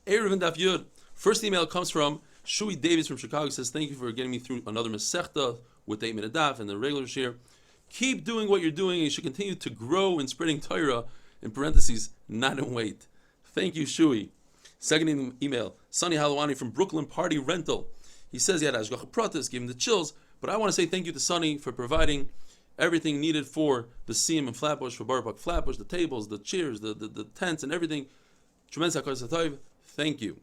Eruvin Daf Yud. First email comes from Shui Davis from Chicago. He says, thank you for getting me through another Masechta with the Min Daf and the regular share. Keep doing what you're doing, and you should continue to grow in spreading Torah, in parentheses, not in weight. Thank you, Shui. Second email, Sunny Halawani from Brooklyn Party Rental. He says he had Ashgacha Pratis, gave him the chills, but I want to say thank you to Sunny for providing everything needed for the Siyam and Flatbush, for Bar Park Flatbush, the tables, the chairs, the tents, and everything. Tremendous HaKadosh Satayv. Thank you.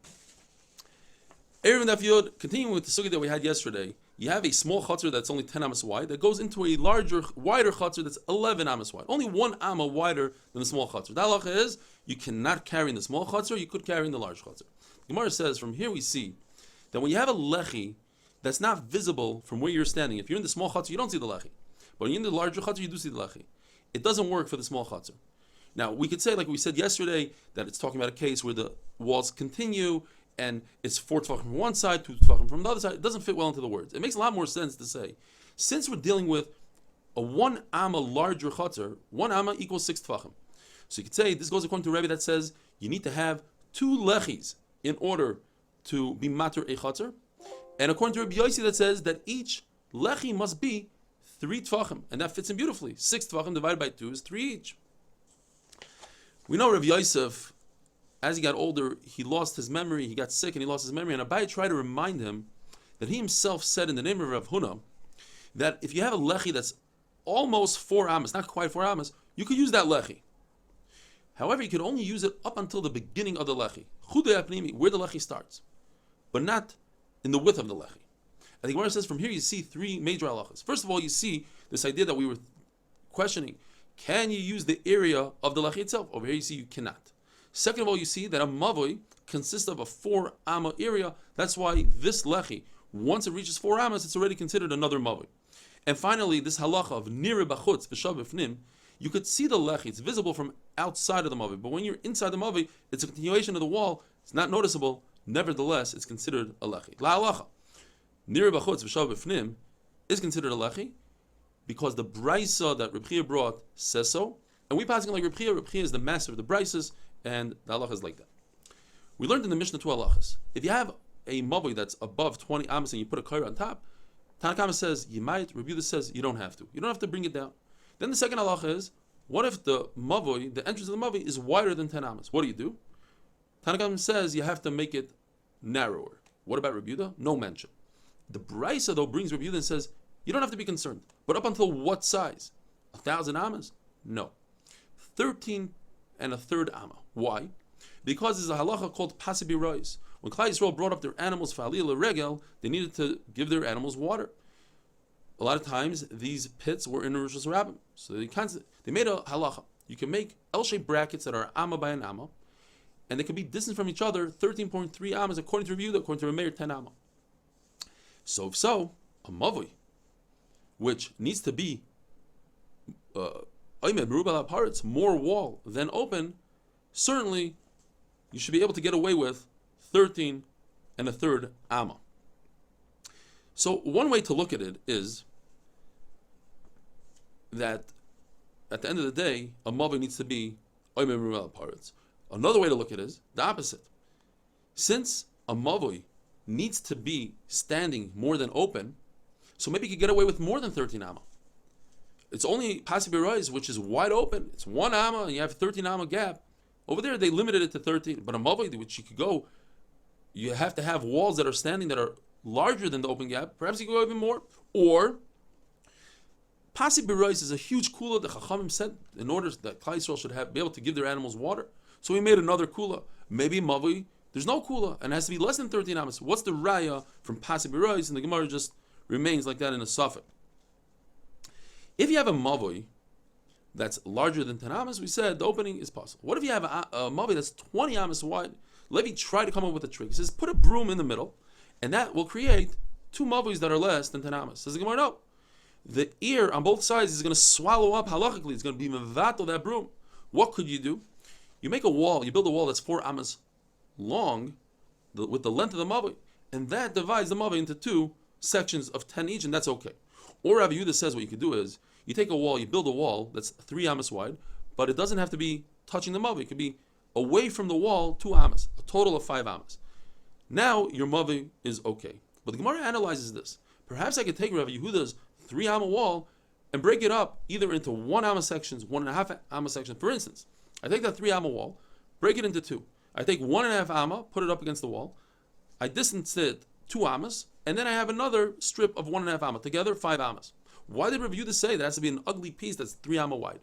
Eruvin Daf Yud, continuing with the sugya that we had yesterday, you have a small chutzner that's only 10 amas wide that goes into a larger, wider chutzner that's 11 amas wide. Only 1 amma wider than the small chutzner. The halacha is you cannot carry in the small chutzner, you could carry in the large chutzner. Gemara says from here we see that when you have a lechi that's not visible from where you're standing, if you're in the small chutzner, you don't see the lechi. But when you're in the larger chutzner, you do see the lechi. It doesn't work for the small chutzner. Now, we could say, like we said yesterday, that it's talking about a case where the walls continue and it's 4 tefachim from one side, 2 tefachim from the other side. It doesn't fit well into the words. It makes a lot more sense to say, since we're dealing with a 1 amma larger chutzner, 1 amma equals 6 tefachim. So you could say, this goes according to Rebbe that says, you need to have 2 lechis in order to be mater a chutzner. And according to Rabbi Yossi that says that each lechi must be 3 tefachim. And that fits in beautifully. 6 tefachim divided by 2 is 3 each. We know Rav Yosef, as he got older, he lost his memory, he got sick and he lost his memory, and Abai tried to remind him that he himself said in the name of Rav Huna, that if you have a lechi that's almost 4 amas, not quite 4 amas, you could use that lechi. However, you could only use it up until the beginning of the lechi, chudei apnimi, where the lechi starts, but not in the width of the lechi. And the Gemara says from here you see 3 major halachas. First of all, you see this idea that we were questioning. Can you use the area of the lechi itself? Over here you see you cannot. Second of all, you see that a mavoi consists of a 4 amma area. That's why this lechi, once it reaches 4 ammas, it's already considered another mavoi. And finally, this halacha of nire bachutz v'shav b'fnim, you could see the lechi. It's visible from outside of the mavoi. But when you're inside the mavoi, it's a continuation of the wall. It's not noticeable. Nevertheless, it's considered a lechi. La halacha. Nire bachutz v'shav b'fnim is considered a lechi, because the brisa that Reb Chia brought says so, and we passing like Reb Chia. Reb Chia is the master of the brises, and the halacha is like that. We learned in the Mishnah 2 halachas. If you have a mavoi that's above 20 amas and you put a kaira on top, Tanakama says you might. Reb Yehuda says you don't have to. You don't have to bring it down. Then the second halacha is, what if the mavoi, the entrance of the mavoi, is wider than 10 amas? What do? Tanakama says you have to make it narrower. What about Reb Yehuda? No mention. The brisa though brings Reb Yehuda and says, you don't have to be concerned. But up until what size? 1,000 amas? No. 13 and a third amma. Why? Because there's a halacha called pasibi rois. When Klal Yisrael brought up their animals for aliyah l'regel, they needed to give their animals water. A lot of times, these pits were in Rosh Hashanah. So they made a halacha. You can make L-shaped brackets that are amma by an amma, and they can be distant from each other, 13.3 ammas, according to Reb Yehuda, according to Rameir, 10 amma. So if so, a mavoi, which needs to be more wall than open, certainly you should be able to get away with 13 and a third amma. So one way to look at it is that at the end of the day, a mavoi needs to be another way to look at it is the opposite. Since a mavoi needs to be standing more than open, so maybe you could get away with more than 13 amma. It's only pasibi rois, which is wide open. It's 1 amma, and you have 13 amma gap. Over there, they limited it to 13. But a mavoi, which you could go, you have to have walls that are standing that are larger than the open gap. Perhaps you could go even more. Or, pasibi rois is a huge kula. The Chachamim said in order that Klal Yisrael should be able to give their animals water. So we made another kula. Maybe mavoi, there's no kula, and it has to be less than 13 ammas. What's the raya from pasibi rois? And the Gemara just remains like that in a suffix. If you have a mavoi that's larger than 10 amas, we said the opening is possible. What if you have a mavoi that's 20 amas wide? Levi tried to come up with a trick. He says, put a broom in the middle, and that will create 2 mavois that are less than 10 amas. Says the Gemara, no. The ear on both sides is going to swallow up halachically. It's going to be mevatel that broom. What could you do? You make a wall, you build a wall that's 4 amas long, with the length of the mavoi, and that divides the mavoi into 2 sections of 10 each, and that's okay. Or Rabbi Yehuda says what you could do is, you take a wall, you build a wall that's 3 amas wide, but it doesn't have to be touching the mavoi. It could be away from the wall 2 amas, a total of 5 amas. Now your mavi is okay. But the Gemara analyzes this. Perhaps I could take Rav Yehuda's 3 amma wall and break it up either into 1 amma sections, 1.5 amma sections. For instance, I take that 3 amma wall, break it into 2. I take 1.5 amma, put it up against the wall. I distance it 2 ammas, and then I have another strip of 1.5 amma. Together, 5 ammas. Why did Rav Yehuda say that has to be an ugly piece that's 3 amma wide?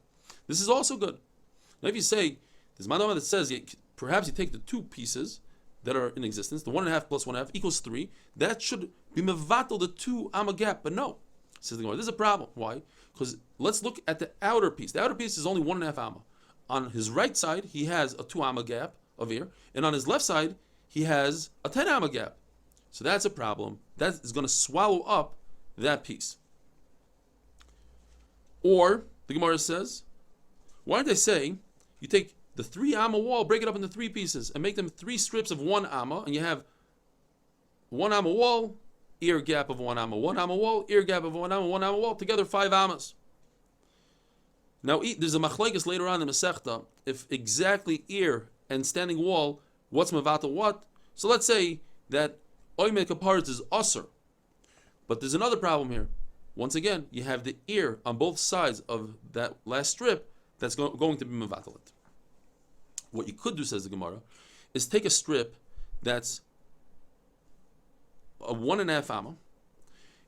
This is also good. Now, if you say there's Mandama that says perhaps you take the 2 pieces that are in existence, the 1.5 plus 1.5 equals 3. That should be mevatel the 2 amma gap, but no. Says the Gemara, this is a problem. Why? Because let's look at the outer piece. The outer piece is only 1.5 amma. On his right side, he has a 2 amma gap of air, and on his left side, he has a 10 amma gap. So that's a problem. That is going to swallow up that piece. Or the Gemara says, why don't they say you take the 3 amma wall, break it up into 3 pieces, and make them 3 strips of 1 amma, and you have 1 amma wall, ear gap of 1 amma, 1 amma wall, ear gap of 1 amma, 1 amma wall, together 5 ammas. Now there's a machlekes later on in the Masechta, if exactly ear and standing wall, what's mevatel what? So let's say that oimek kaparis is usher, but there's another problem here. Once again, you have the ear on both sides of that last strip that's going to be mevatel it. What you could do, says the Gemara, is take a strip that's a 1.5 amma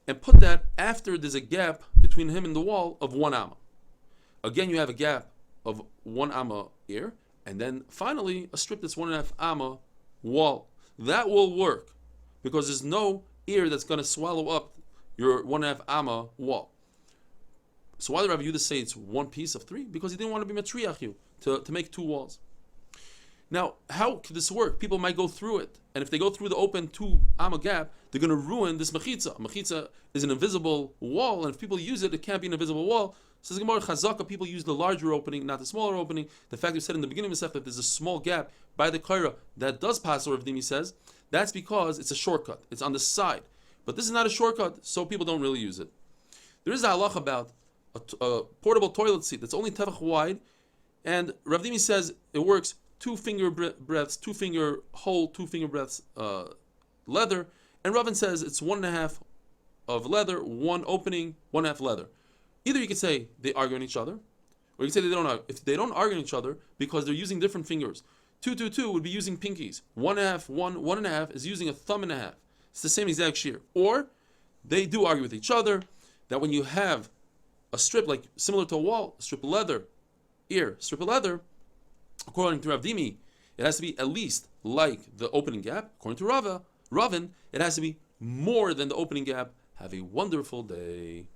and put that after there's a gap between him and the wall of 1 amma. Again, you have a gap of 1 amma ear, and then finally a strip that's 1.5 amma wall. That will work because there's no ear that's going to swallow up your 1.5 amma wall. So why did Rav Yehuda say it's 1 piece of 3? Because he didn't want to be matriach you to make 2 walls. Now, how could this work? People might go through it, and if they go through the open 2 amma gap, they're going to ruin this mechitza. Mechitza is an invisible wall, and if people use it, it can't be an invisible wall. Says Gemara, Chazaka, people use the larger opening, not the smaller opening. The fact we said in the beginning of the Masechta that there's a small gap by the kaira that does pass, or Rav Dimi says, that's because it's a shortcut. It's on the side. But this is not a shortcut, so people don't really use it. There is a halach about a portable toilet seat that's only tefach wide, and Rav Dimi says it works 2 finger breadths, 2 finger hole, 2 finger breadths leather, and Ravin says it's 1.5 of leather, 1 opening, 1.5 leather. Either you could say they argue on each other, or you could say they don't argue. If they don't argue on each other because they're using different fingers, 2 would be using pinkies. 1.5, 1.5 is using a thumb and a half. It's the same exact shear. Or they do argue with each other that when you have a strip like similar to a wall, a strip of leather, strip of leather, according to Rav Dimi, it has to be at least like the opening gap. According to Ravin, it has to be more than the opening gap. Have a wonderful day.